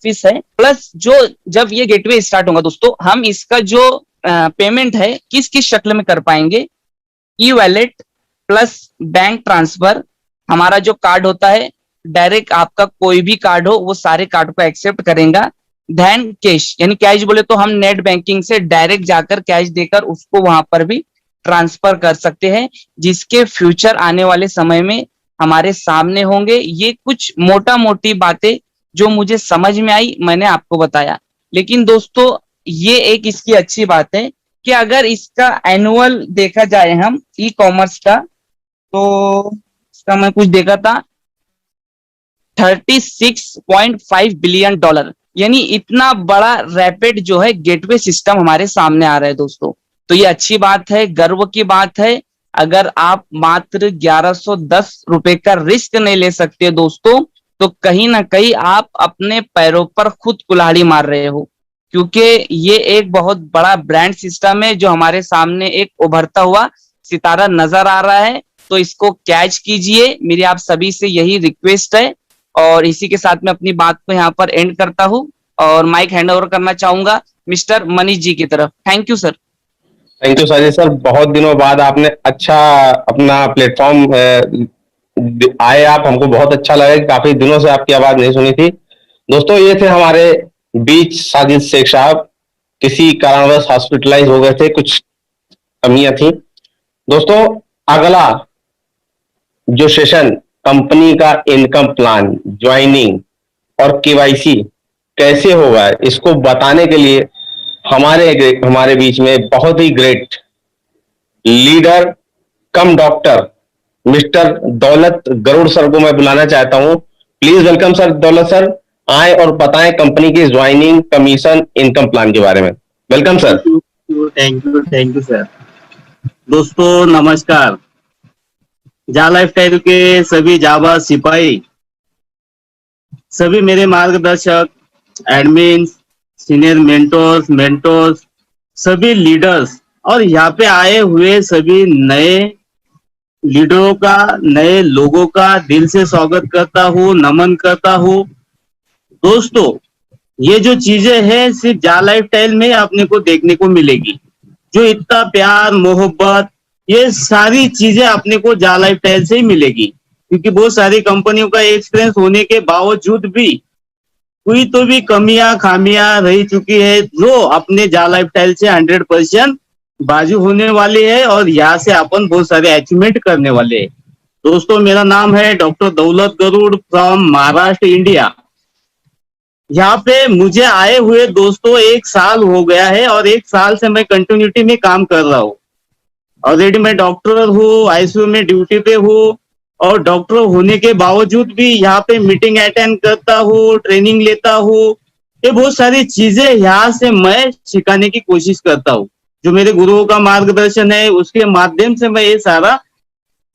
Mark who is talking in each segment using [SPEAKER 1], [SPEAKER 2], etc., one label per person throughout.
[SPEAKER 1] Fees है, plus जो जब ये गेटवे स्टार्ट होगा दोस्तों, हम इसका जो पेमेंट है किस किस शक्ल में कर पाएंगे, ई वैलेट प्लस बैंक ट्रांसफर, हमारा जो कार्ड होता है डायरेक्ट आपका कोई भी कार्ड हो वो सारे कार्ड को एक्सेप्ट करेगा, धैन कैश, यानी कैश बोले तो हम नेट बैंकिंग से डायरेक्ट जाकर कैश देकर उसको वहां पर भी ट्रांसफर कर सकते हैं, जिसके फ्यूचर आने वाले समय में हमारे सामने होंगे। ये कुछ मोटा मोटी बातें जो मुझे समझ में आई मैंने आपको बताया। लेकिन दोस्तों ये एक इसकी अच्छी बात है कि अगर इसका एनुअल देखा जाए हम ई कॉमर्स का, तो इसका मैं कुछ देखा था 36.5 बिलियन डॉलर, यानी इतना बड़ा रैपिड जो है गेटवे सिस्टम हमारे सामने आ रहा है दोस्तों। तो ये अच्छी बात है, गर्व की बात है। अगर आप मात्र 1110 रुपए का रिस्क नहीं ले सकते दोस्तों, तो कहीं ना कहीं आप अपने पैरों पर खुद कुल्हाड़ी मार रहे हो, क्योंकि ये एक बहुत बड़ा ब्रांड सिस्टम है जो हमारे सामने एक उभरता हुआ सितारा नजर आ रहा है। तो इसको कैच कीजिए, मेरी आप सभी से यही रिक्वेस्ट है। और इसी के साथ मैं अपनी बात को यहाँ पर एंड करता हूँ और माइक हैंड ओवर करना चाहूंगा मिस्टर मनीष जी की तरफ। Thank you sir.
[SPEAKER 2] Thank you Sajid sir, बहुत दिनों बाद आपने अच्छा अपना प्लेटफॉर्म आए आप, हमको बहुत अच्छा लगा। काफी दिनों से आपकी आवाज नहीं सुनी थी। दोस्तों ये थे हमारे बीच साजिद शेख साहब, किसी कारणवश हॉस्पिटलाइज हो गए थे, कुछ कमियां थी। दोस्तों अगला जो सेशन कंपनी का इनकम प्लान, ज्वाइनिंग और केवाईसी कैसे होगा, इसको बताने के लिए हमारे बीच में बहुत ही ग्रेट लीडर कम डॉक्टर मिस्टर दौलत गरुड़ सर को मैं बुलाना चाहता हूं। प्लीज वेलकम सर, दौलत सर आए और बताएं कंपनी की ज्वाइनिंग, कमीशन, इनकम प्लान के बारे में। Welcome sir.
[SPEAKER 3] Thank you sir. दोस्तों नमस्कार। जा लाइफस्टाइल के सभी जाबाज सिपाही, सभी मेरे मार्गदर्शक, एडमिन, सीनियर मेंटोर्स, सभी लीडर्स और यहाँ पे आए हुए सभी नए लीडरों का, नए लोगों का दिल से स्वागत करता हूँ, नमन करता हूँ। दोस्तों ये जो चीजें हैं सिर्फ जा लाइफस्टाइल में अपने को देखने को मिलेगी, जो इतना प्यार मोहब्बत, ये सारी चीजें अपने को जा लाइफस्टाइल से ही मिलेगी। क्योंकि बहुत सारी कंपनियों का एक्सपीरियंस होने के बावजूद भी कोई तो भी कमियां खामियां रह चुकी है, जो अपने जा लाइफस्टाइल से 100% बाजू होने वाली है और यहाँ से अपन बहुत सारे अचीवमेंट करने वाले हैं। दोस्तों मेरा नाम है डॉक्टर दौलत गरुड़ फ्रॉम महाराष्ट्र, इंडिया। यहाँ पे मुझे आए हुए दोस्तों 1 साल हो गया है और 1 साल से मैं कंटिन्यूटी में काम कर रहा हूँ। ऑलरेडी मैं डॉक्टर हूँ, आईसीयू में ड्यूटी पे हूँ और डॉक्टर होने के बावजूद भी यहाँ पे मीटिंग अटेंड करता हूँ, ट्रेनिंग लेता हूँ। ये बहुत सारी चीजें यहाँ से मैं सिखाने की कोशिश करता हूँ। जो मेरे गुरुओं का मार्गदर्शन है उसके माध्यम से मैं ये सारा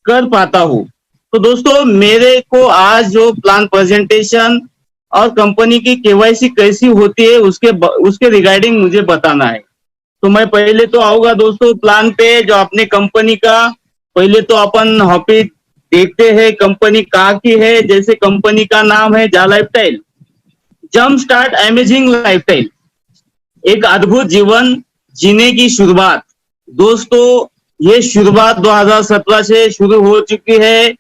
[SPEAKER 3] कर पाता हूँ। तो दोस्तों मेरे को आज जो प्लान प्रेजेंटेशन और कंपनी की केवाईसी कैसी होती है उसके रिगार्डिंग मुझे बताना है। तो मैं पहले तो आऊंगा दोस्तों प्लान पे, जो अपने कंपनी का पहले तो अपन हॉपी देखते हैं कंपनी कहाँ की है। जैसे कंपनी का नाम है जा lifestyle, jump start amazing lifestyle, एक अद्भुत जीवन जीने की शुरुआत। दोस्तों ये शुरुआत 2017 से शुरू हो चुकी है,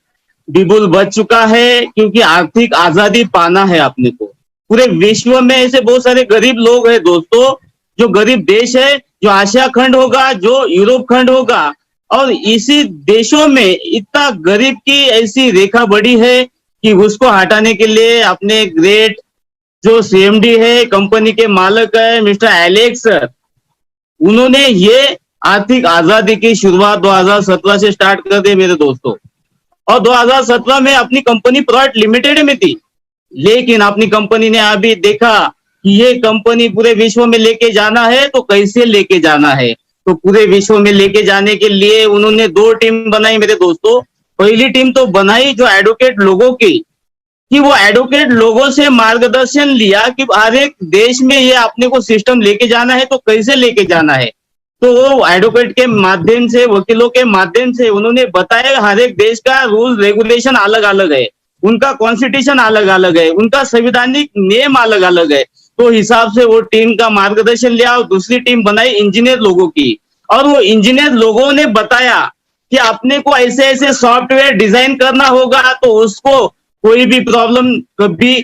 [SPEAKER 3] बिल्कुल बच चुका है, क्योंकि आर्थिक आजादी पाना है अपने को। पूरे विश्व में ऐसे बहुत सारे गरीब लोग हैं दोस्तों, जो गरीब देश है, जो आशिया खंड होगा, जो यूरोप खंड होगा, और इसी देशों में इतना गरीब की ऐसी रेखा बड़ी है कि उसको हटाने के लिए अपने ग्रेट जो सीएमडी है, कंपनी के मालिक है मिस्टर एलेक्स सर, उन्होंने ये आर्थिक आजादी की शुरुआत 2017 से स्टार्ट कर दी मेरे दोस्तों। और 2017 में अपनी कंपनी प्राइवेट लिमिटेड में थी, लेकिन अपनी कंपनी ने अभी देखा कि ये कंपनी पूरे विश्व में लेके जाना है, तो कैसे लेके जाना है। तो पूरे विश्व में लेके जाने के लिए उन्होंने 2 टीम बनाई मेरे दोस्तों। पहली टीम तो बनाई जो एडवोकेट लोगों की, कि वो एडवोकेट लोगों से मार्गदर्शन लिया कि हर एक देश में ये अपने को सिस्टम लेके जाना है, तो कैसे लेके जाना है। तो वो एडवोकेट के माध्यम से, वकीलों के माध्यम से उन्होंने बताया हर एक देश का रूल रेगुलेशन अलग अलग है, उनका कॉन्स्टिट्यूशन अलग अलग है, उनका संवैधानिक नियम अलग अलग है। तो हिसाब से वो टीम का मार्गदर्शन लिया और दूसरी टीम बनाई इंजीनियर लोगों की, और वो इंजीनियर लोगों ने बताया कि अपने को ऐसे ऐसे सॉफ्टवेयर डिजाइन करना होगा, तो उसको कोई भी प्रॉब्लम कभी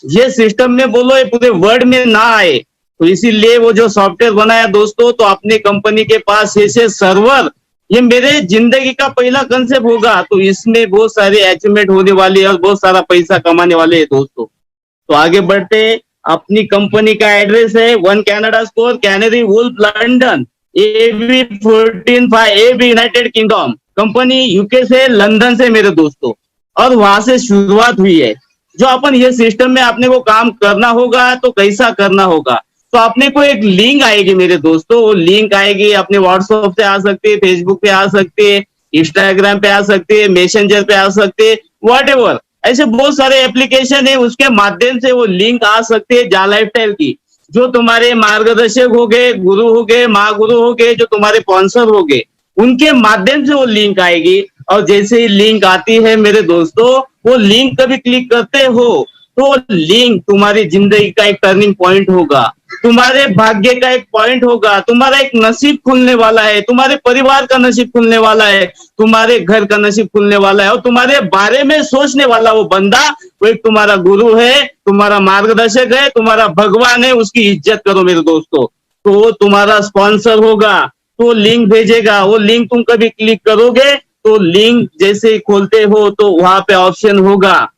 [SPEAKER 3] ये सिस्टम में बोलो ये पूरे वर्ल्ड में ना आए। तो इसीलिए वो जो सॉफ्टवेयर बनाया दोस्तों, तो अपनी कंपनी के पास ऐसे सर्वर, ये मेरे जिंदगी का पहला कंसेप्ट होगा, तो इसमें बहुत सारे अचीवमेंट होने वाली है और बहुत सारा पैसा कमाने वाले हैं दोस्तों। तो आगे बढ़ते, अपनी कंपनी का एड्रेस है 1 Canada Square, Canary Wharf London, AB 14 AB United Kingdom. Company UK से, लंदन से मेरे दोस्तों, और वहां से शुरुआत हुई है। जो अपन ये सिस्टम में अपने को काम करना होगा, तो कैसा करना होगा, तो अपने को एक लिंक आएगी मेरे दोस्तों, वो लिंक आएगी अपने व्हाट्सएप से आ सकती है, फेसबुक पे आ सकती है, इंस्टाग्राम पे आ सकती है, मैसेंजर पे आ सकती है, व्हाटएवर, ऐसे बहुत सारे एप्लीकेशन है, उसके माध्यम से वो लिंक आ सकती है जा लाइफस्टाइल की। जो तुम्हारे मार्गदर्शक हो गए, गुरु हो गए, महागुरु हो गए, जो तुम्हारे स्पॉन्सर हो गए, उनके माध्यम से वो लिंक आएगी। और जैसे ही लिंक आती है मेरे दोस्तों, वो लिंक कभी क्लिक करते हो तो लिंक तुम्हारी जिंदगी का एक टर्निंग पॉइंट होगा, तुम्हारे भाग्य का एक पॉइंट होगा, तुम्हारा एक नसीब खुलने वाला है, तुम्हारे परिवार का नसीब खुलने वाला है, तुम्हारे घर का नसीब खुलने वाला है, और तुम्हारे बारे में सोचने वाला वो बंदा, वो एक तुम्हारा गुरु है, तुम्हारा मार्गदर्शक है, तुम्हारा भगवान है, उसकी इज्जत करो मेरे दोस्तों। तो वो तुम्हारा स्पॉन्सर होगा, तो लिंक भेजेगा, वो लिंक तुम कभी क्लिक करोगे, तो लिंक जैसे खोलते हो तो वहां पे ऑप्शन होगा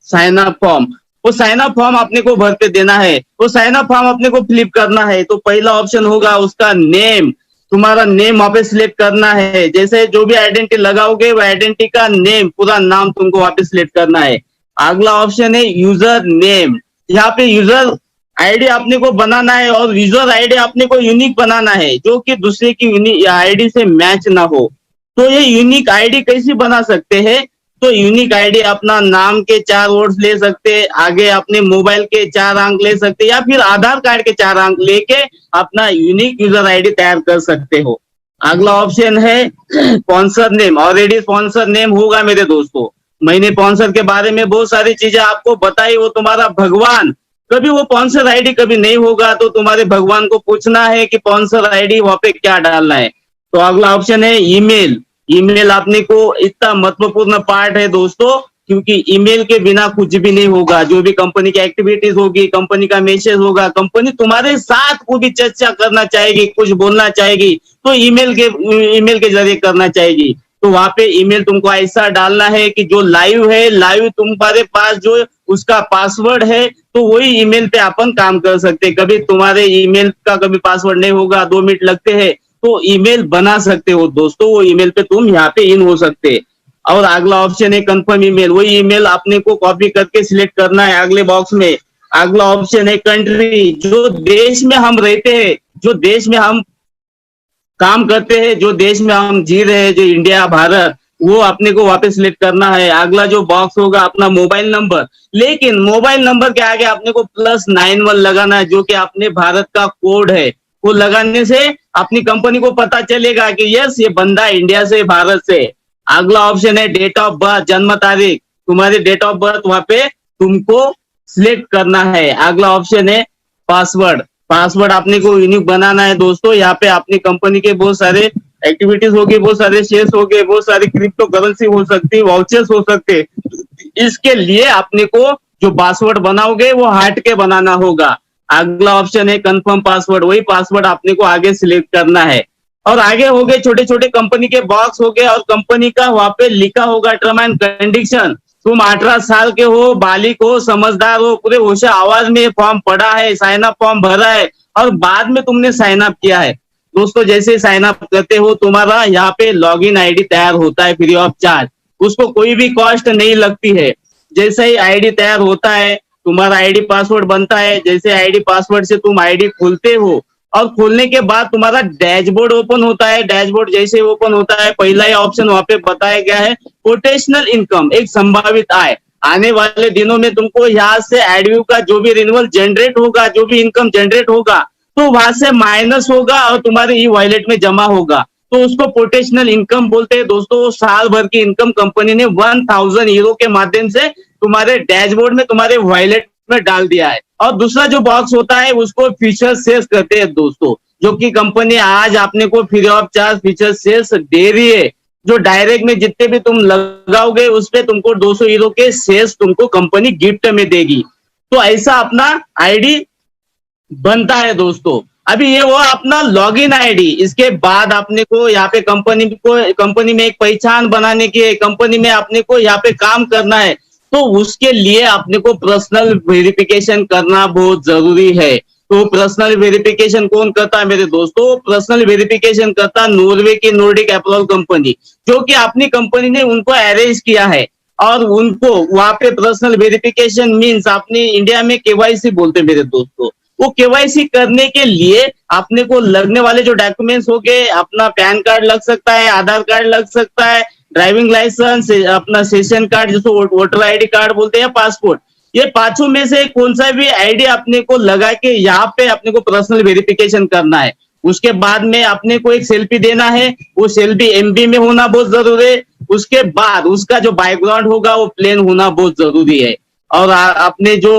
[SPEAKER 3] साइन अप फॉर्म। वो साइन अप फॉर्म अपने को भरते देना है, वो साइन अप फॉर्म अपने को फिलिप करना है। तो पहला ऑप्शन होगा उसका नेम, तुम्हारा नेम वहां पे सिलेक्ट करना है। जैसे जो भी आइडेंटिटी लगाओगे, वो आइडेंटिटी का नेम, पूरा नाम तुमको वहां पे सिलेक्ट करना है। अगला ऑप्शन है यूजर नेम, यहाँ पे यूजर आईडी अपने को बनाना है, और यूजर आईडी अपने को यूनिक बनाना है, जो कि दूसरे की आईडी से मैच ना हो। तो ये यूनिक आईडी कैसे बना सकते हैं, तो यूनिक आईडी अपना नाम के 4 वर्ड्स ले सकते, आगे अपने मोबाइल के 4 अंक ले सकते, या फिर आधार कार्ड के 4 अंक लेके अपना यूनिक यूजर आईडी तैयार कर सकते हो। अगला ऑप्शन है sponsor name. Already sponsor name होगा मेरे दोस्तों, मैंने स्पॉन्सर के बारे में बहुत सारी चीजें आपको बताई, वो तुम्हारा भगवान। कभी वो स्पॉन्सर आईडी कभी नहीं होगा, तो तुम्हारे भगवान को पूछना है कि स्पॉन्सर आईडी वहां पे क्या डालना है। तो अगला ऑप्शन है ईमेल। ईमेल अपने को इतना महत्वपूर्ण पार्ट है दोस्तों, क्योंकि ईमेल के बिना कुछ भी नहीं होगा। जो भी कंपनी की एक्टिविटीज होगी, कंपनी का मैसेज होगा, कंपनी तुम्हारे साथ को भी चर्चा करना चाहेगी, कुछ बोलना चाहेगी, तो ईमेल के जरिए करना चाहेगी। तो वहां पे ईमेल तुमको ऐसा डालना है कि जो लाइव है, लाइव तुम्हारे पास जो उसका पासवर्ड है, तो वही ईमेल पे अपन काम कर सकते। कभी तुम्हारे ईमेल का कभी पासवर्ड नहीं होगा, 2 मिनट लगते हैं, तो ईमेल बना सकते हो दोस्तों। वो ईमेल पे तुम यहाँ पे इन हो सकते। और अगला ऑप्शन है कंफर्म ईमेल। वही ईमेल अपने को कॉपी करके सिलेक्ट करना है अगले बॉक्स में। अगला ऑप्शन है कंट्री, जो देश में हम रहते हैं, जो देश में हम काम करते हैं, जो देश में हम जी रहे हैं, जो इंडिया भारत, वो अपने को वापस सिलेक्ट करना है। अगला जो बॉक्स होगा अपना मोबाइल नंबर, लेकिन मोबाइल नंबर के आगे अपने को +91 लगाना है, जो कि अपने भारत का कोड है। वो लगाने से अपनी कंपनी को पता चलेगा कि यस ये बंदा इंडिया से, भारत से। अगला ऑप्शन है डेट ऑफ बर्थ, जन्म तारीख, तुम्हारी डेट ऑफ बर्थ वहां पे तुमको सिलेक्ट करना है। अगला ऑप्शन है पासवर्ड। पासवर्ड अपने को यूनिक बनाना है दोस्तों। यहाँ पे अपनी कंपनी के बहुत सारे एक्टिविटीज होगी, बहुत सारे शेयर्स हो गए, बहुत सारी क्रिप्टो करेंसी हो सकती है, वाउचर्स हो सकते। इसके लिए अपने को जो पासवर्ड बनाओगे वो हट के बनाना होगा। अगला ऑप्शन है कंफर्म पासवर्ड। वही पासवर्ड अपने को आगे सिलेक्ट करना है। और आगे हो गए छोटे छोटे कंपनी के बॉक्स हो गए, और कंपनी का वहां पे लिखा होगा टर्म एंड कंडीशन। तुम 18 साल के हो, बालिक हो, समझदार हो, पूरे होशा आवाज में फॉर्म पढ़ा है, साइन अप फॉर्म भरा है, और बाद में तुमने साइन अप किया है। दोस्तों जैसे साइन अप करते हो, तुम्हारा यहाँ पे लॉगिन आईडी तैयार होता है फ्री ऑफ चार्ज, उसको कोई भी कॉस्ट नहीं लगती है। जैसे ही आईडी तैयार होता है, तुम्हारा आईडी पासवर्ड बनता है। जैसे आईडी पासवर्ड से तुम आईडी खोलते हो, और खोलने के बाद तुम्हारा डैशबोर्ड ओपन होता है। डैशबोर्ड जैसे ओपन होता है, पहला ही ऑप्शन वहां पे बताया गया है पोटेंशियल इनकम, एक संभावित आय। आने वाले दिनों में तुमको यहाँ से एडव्यू का जो भी रिन्यूअल जनरेट होगा, जो भी इनकम जनरेट होगा, तो वहां से माइनस होगा और तुम्हारे ई वॉलेट में जमा होगा। तो उसको पोटेंशियल इनकम बोलते हैं दोस्तों। वो साल भर की इनकम कंपनी ने 1000 यूरो के माध्यम से तुम्हारे डैशबोर्ड में, तुम्हारे वॉलेट में डाल दिया है। और दूसरा जो बॉक्स होता है उसको फीचर सेल्स कहते हैं दोस्तों, जो कि कंपनी आज आपने को free of charge feature sales दे रही है। जो डायरेक्ट में जितने भी तुम लगाओगे उस पे तुमको 200 यूरो के सेल्स तुमको कंपनी गिफ्ट में देगी। तो ऐसा अपना आईडी बनता है दोस्तों। अभी ये वो अपना लॉगिन आईडी, इसके बाद आपने को यहाँ पे कंपनी में एक पहचान बनाने की है, कंपनी में आपने को यहाँ पे काम करना है, तो उसके लिए आपने को पर्सनल वेरिफिकेशन करना बहुत जरूरी है। तो पर्सनल वेरिफिकेशन कौन करता है मेरे दोस्तों? पर्सनल वेरिफिकेशन करता नॉर्वे की नॉर्डिक अप्रूवल कंपनी, जो कि अपनी कंपनी ने उनको अरेंज किया है। और उनको वहां पे पर्सनल वेरिफिकेशन मीन्स अपने इंडिया में केवाईसी बोलते हैं मेरे दोस्तों। वो केवाईसी करने के लिए आपने को लगने वाले जो डॉक्यूमेंट्स हो गए, अपना पैन कार्ड लग सकता है, आधार कार्ड लग सकता है, ड्राइविंग लाइसेंस, अपना सेशन कार्ड जिसको वोटर आईडी कार्ड बोलते हैं, पासपोर्ट, ये पांचों में से कौन सा भी आईडी अपने को लगा के यहाँ पे अपने को पर्सनल वेरिफिकेशन करना है। उसके बाद में अपने को एक सेल्फी देना है, वो सेल्फी एमबी में होना बहुत जरूरी है। उसके बाद उसका जो बैकग्राउंड होगा वो प्लेन होना बहुत जरूरी है। और अपने जो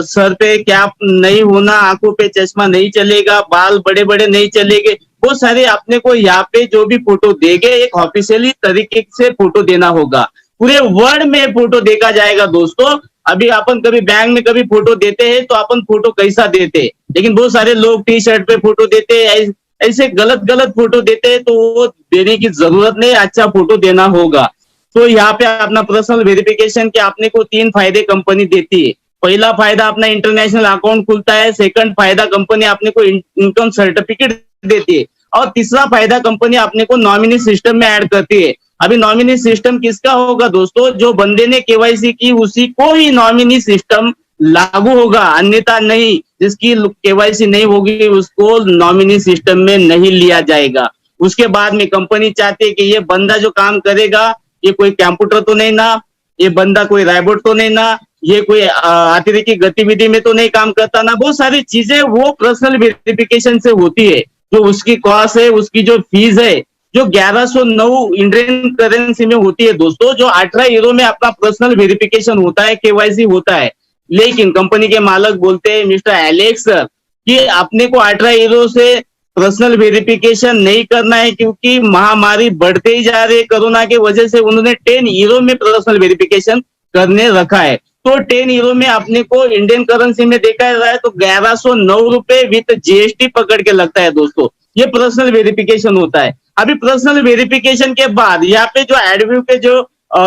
[SPEAKER 3] सर पे कैप नहीं होना, आंखों पे चश्मा नहीं चलेगा, बाल बड़े बड़े नहीं चलेंगे, वो सारे अपने को यहाँ पे जो भी फोटो देंगे एक ऑफिशियली तरीके से फोटो देना होगा। पूरे वर्ल्ड में फोटो देखा जाएगा दोस्तों। अभी अपन कभी बैंक में कभी फोटो देते हैं तो अपन फोटो कैसा देते हैं, लेकिन बहुत सारे लोग टी शर्ट पे फोटो देते हैं, ऐसे गलत फोटो देते हैं, तो वो देने की जरूरत नहीं, अच्छा फोटो देना होगा। तो यहाँ पे अपना पर्सनल वेरिफिकेशन के आपने को 3 फायदे कंपनी देती है। पहला फायदा अपना इंटरनेशनल अकाउंट खुलता है, सेकंड फायदा कंपनी अपने को इनकम सर्टिफिकेट देती है, और तीसरा फायदा कंपनी अपने को नॉमिनी सिस्टम में ऐड करती है। अभी नॉमिनी सिस्टम किसका होगा दोस्तों? जो बंदे ने केवाईसी की उसी को ही नॉमिनी सिस्टम लागू होगा, अन्यथा नहीं। जिसकी केवाईसी नहीं होगी उसको नॉमिनी सिस्टम में नहीं लिया जाएगा। उसके बाद में कंपनी चाहती है कि ये बंदा जो काम करेगा ये कोई कंप्यूटर तो नहीं ना, ये बंदा कोई रोबोट तो नहीं ना, ये कोई अतिरिक्त गतिविधि में तो नहीं काम करता ना। बहुत सारी चीजें वो पर्सनल वेरिफिकेशन से होती है। जो उसकी कॉस्ट है, उसकी जो फीस है, जो 1109 इंडियन करेंसी में होती है दोस्तों, जो 18 यूरो में अपना पर्सनल वेरिफिकेशन होता है, केवाईसी होता है। लेकिन कंपनी के मालिक बोलते हैं मिस्टर एलेक्स सर कि अपने को 18 यूरो से पर्सनल वेरिफिकेशन नहीं करना है, क्योंकि महामारी बढ़ते ही जा रही है कोरोना की वजह से। उन्होंने 10 यूरो में पर्सनल वेरिफिकेशन करने रखा है। तो 10 यूरो में अपने को इंडियन करेंसी में देखा जाए तो 1109 रुपए विथ जीएसटी पकड़ के लगता है दोस्तों। ये पर्सनल वेरिफिकेशन होता है। अभी पर्सनल वेरिफिकेशन के बाद यहाँ पे जो एडव्यू के जो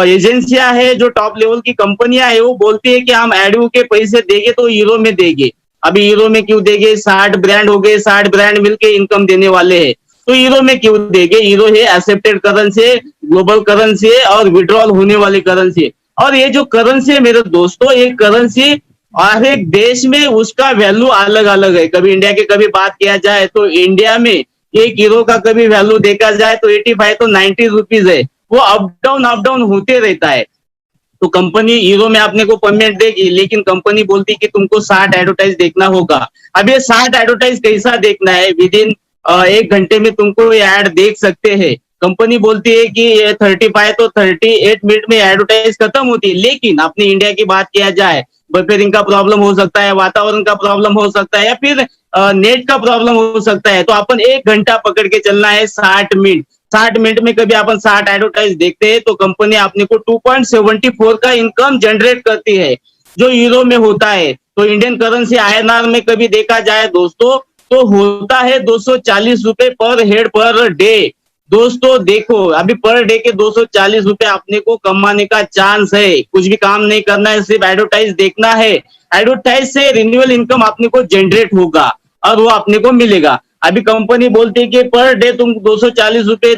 [SPEAKER 3] एजेंसियां है, जो टॉप लेवल की कंपनियां है, वो बोलती है कि हम एडव्यू के पैसे देंगे तो यूरो में देंगे। अभी यूरो में क्यों देंगे? 60 ब्रांड हो गए, 60 ब्रांड मिलके इनकम देने वाले हैं, तो यूरो में क्यों देंगे? यूरो है एक्सेप्टेड करेंसी, ग्लोबल करेंसी है और विड्रॉल होने वाली करेंसी। और ये जो करेंसी है मेरे दोस्तों, ये करेंसी हर एक देश में उसका वैल्यू अलग अलग है। कभी इंडिया की कभी बात किया जाए तो इंडिया में 1 यूरो का कभी वैल्यू देखा जाए तो 85 तो 90 रुपीज है। वो अप डाउन होते रहता है। तो कंपनी यूरो में आपने को पेमेंट देगी, लेकिन कंपनी बोलती कि तुमको 60 एडवर्टाइज देखना होगा। अब ये 60 एडवर्टाइज कैसा देखना है? विद इन 1 घंटे में तुमको ये ऐड देख सकते हैं। कंपनी बोलती है कि ये 35 तो 38 मिनट में एडवर्टाइज खत्म होती है। लेकिन अपने इंडिया की बात किया जाए, बफरिंग का प्रॉब्लम हो सकता है, वातावरण का प्रॉब्लम हो सकता है, या फिर नेट का प्रॉब्लम हो सकता है, तो अपन 1 घंटा पकड़ के चलना है 60 मिनट। 60 मिनट में कभी अपन 60 एडवर्टाइज देखते हैं तो कंपनी अपने को 2.74 का इनकम जनरेट करती है, जो यूरो में होता है। तो इंडियन करेंसी INR में कभी देखा जाए दोस्तों तो होता है 240 रुपए पर हेड पर डे। दोस्तों देखो, अभी पर डे के 240 रुपए अपने को कमाने का चांस है। कुछ भी काम नहीं करना है, सिर्फ एडवर्टाइज देखना है। एडवर्टाइज से रिन्यूअल इनकम अपने को जनरेट होगा और वो अपने को मिलेगा। अभी कंपनी बोलती है कि पर डे तुम 240 रुपए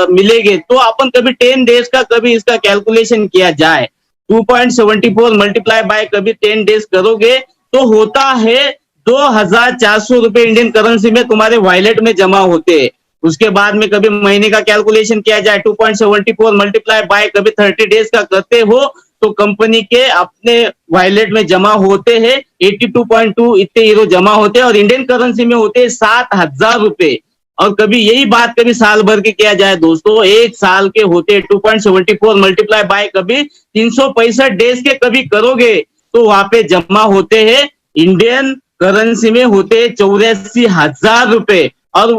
[SPEAKER 3] मिलेंगे, तो अपन कभी 10 डेज का कभी इसका कैलकुलेशन किया जाए, 2.74 मल्टीप्लाई बाय कभी 10 डेज करोगे तो होता है 2400 रुपए इंडियन करेंसी में तुम्हारे वॉलेट में जमा होते हैं। उसके बाद में कभी महीने का कैलकुलेशन किया जाए, 2.74 मल्टीप्लाई बाय कभी 30 डेज का करते हो तो कंपनी के अपने वॉलेट में जमा होते हैं 82.2 इतने यूरो जमा होते हैं, और इंडियन करेंसी में होते हैं 7000 रुपए। और कभी यही बात कभी साल भर के किया जाए दोस्तों, एक साल के होते 2.74 मल्टीप्लाई बाय कभी 365 डेज के कभी करोगे तो वहां पे जमा होते हैं इंडियन करेंसी में होते 84,000 रुपए, और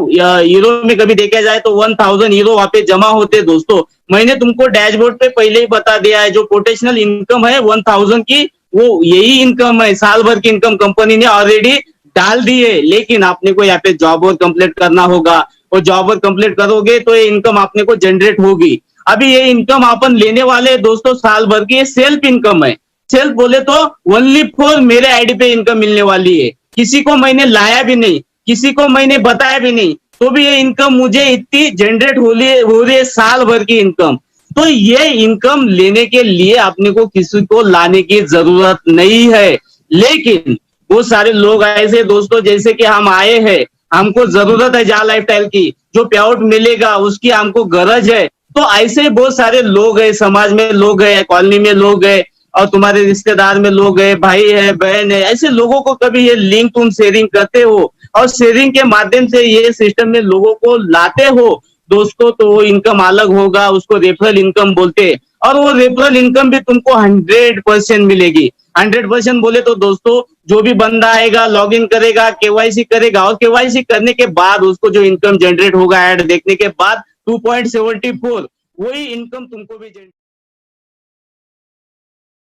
[SPEAKER 3] यूरो में कभी देखा जाए तो 1000 यूरो वहां पे जमा होते हैं दोस्तों। मैंने तुमको डैशबोर्ड पे पहले ही बता दिया है, जो पोटेंशियल इनकम है 1000 की, वो यही इनकम है, साल भर की इनकम कंपनी ने ऑलरेडी डाल दी है। लेकिन आपने को यहाँ पे जॉब वर्क कंप्लीट करना होगा, और जॉब वर्क कंप्लीट करोगे तो ये इनकम आपने को जनरेट होगी। अभी ये इनकम अपन लेने वाले दोस्तों साल भर की, ये सेल्फ इनकम है। सेल्फ बोले तो ओनली फॉर मेरे आईडी पे इनकम मिलने वाली है, किसी को मैंने लाया भी नहीं, किसी को मैंने बताया भी नहीं, तो भी ये इनकम मुझे इतनी जनरेट हो रही है साल भर की इनकम। तो ये इनकम लेने के लिए आपने को किसी को लाने की जरूरत नहीं है। लेकिन बहुत सारे लोग ऐसे दोस्तों जैसे कि हम आए हैं, हमको जरूरत है जहाँ लाइफस्टाइल की, जो पे आउट मिलेगा उसकी हमको गरज है, तो ऐसे बहुत सारे लोग हैं, समाज में लोग हैं, कॉलोनी में लोग हैं, और तुम्हारे रिश्तेदार में लोग हैं, भाई है, बहन है, ऐसे लोगों को कभी ये लिंक तुम शेयरिंग करते हो, और शेयरिंग के माध्यम से ये सिस्टम में लोगों को लाते हो दोस्तों, तो वो इनकम अलग होगा, उसको रेफरल इनकम बोलते हैं। और वो रेफरल इनकम भी तुमको 100% मिलेगी। 100% बोले तो दोस्तों, जो भी बंदा आएगा, लॉग इन करेगा, केवाईसी करेगा, और केवाईसी करने के बाद उसको जो इनकम जनरेट होगा ऐड देखने के बाद 2.74, वही इनकम तुमको भी जनरेट